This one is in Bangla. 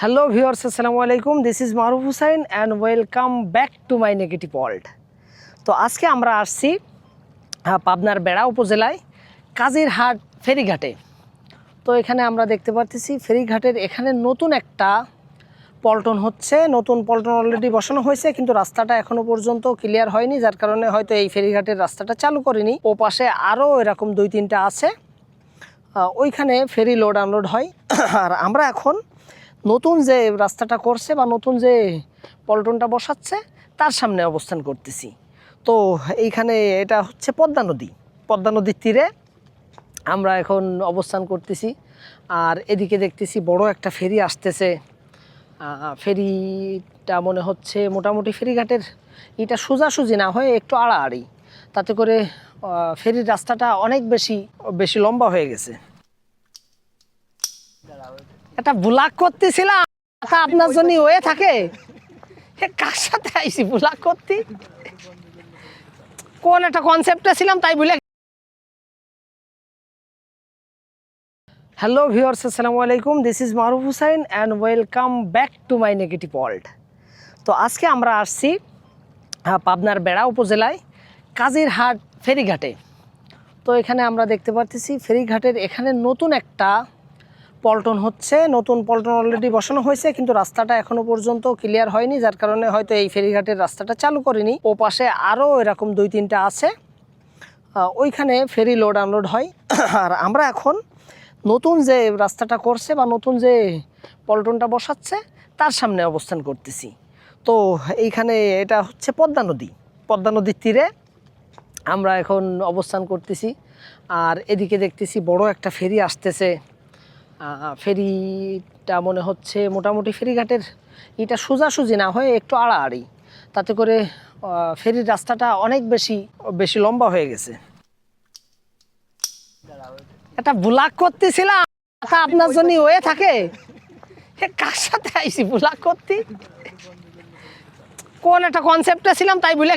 হ্যালো ভিউয়ার্স, আসসালামু আলাইকুম। This is Maruf Hussain and welcome back to my negative world. তো আজকে আমরা আসছি পাবনার বেড়া উপজেলায় কাজিরহাট ফেরিঘাটে। তো এখানে আমরা দেখতে পাচ্ছি ফেরিঘাটের এখানে নতুন একটা পল্টন হচ্ছে। নতুন পল্টন অলরেডি বসানো হয়েছে, কিন্তু রাস্তাটা এখনও পর্যন্ত ক্লিয়ার হয়নি, যার কারণে হয়তো এই ফেরিঘাটের রাস্তাটা চালু করেনি। ও পাশে আরও এরকম 2-3টা আছে, ওইখানে ফেরি লোড আনলোড হয়। আর আমরা এখন নতুন যে রাস্তাটা করছে বা নতুন যে পল্টনটা বসাচ্ছে তার সামনে অবস্থান করতেছি। তো এইখানে এটা হচ্ছে পদ্মা নদীর তীরে আমরা এখন অবস্থান করতেছি। আর এদিকে দেখতেছি বড় একটা ফেরি আসতেছে। ফেরিটা মনে হচ্ছে মোটামুটি ফেরিঘাটের এটা সোজাসুজি না হয়ে একটু আড়াআড়ি, তাতে করে ফেরির রাস্তাটা অনেক বেশি লম্বা হয়ে গেছে। এটা ব্লগ করতেছিলাম, আপনার জন্য হয়ে থাকে। কার সাথে আইসি ব্লগ করতে, কোন একটা কনসেপ্টে ছিলাম তাই বলে। হ্যালো ভিউয়ার্স, আসসালামু আলাইকুম। This is Maruf Hussain and welcome back to my negative world. তো আজকে আমরা আসছি পাবনার বেড়া উপজেলায় কাজিরহাট ফেরিঘাটে। তো এখানে আমরা দেখতে পাচ্ছি ফেরিঘাটের এখানে নতুন একটা পল্টন হচ্ছে। নতুন পল্টন অলরেডি বসানো হয়েছে, কিন্তু রাস্তাটা এখনও পর্যন্ত ক্লিয়ার হয়নি, যার কারণে হয়তো এই ফেরিঘাটের রাস্তাটা চালু করেনি। ও পাশে আরও এরকম 2-3টা আছে, ওইখানে ফেরি লোড আনলোড হয়। আর আমরা এখন নতুন যে রাস্তাটা করছে বা নতুন যে পল্টনটা বসাচ্ছে তার সামনে অবস্থান করতেছি। তো এইখানে এটা হচ্ছে পদ্মা নদীর তীরে আমরা এখন অবস্থান করতেছি। আর এদিকে দেখতেছি বড় একটা ফেরি আসতেছে। ফেরিটা মনে হচ্ছে মোটামুটি ফেরিঘাটের এটা সোজাসুজি না হয়ে একটু আড়াআড়ি, তাতে করে ফেরির রাস্তাটা অনেক বেশি লম্বা হয়ে গেছে। এটা ব্লগ করতেছিলাম, আপনার জন্য হয়ে থাকে। কার সাথে আইসি ব্লগ করতে, কোন একটা কনসেপ্টে ছিলাম তাই বলে।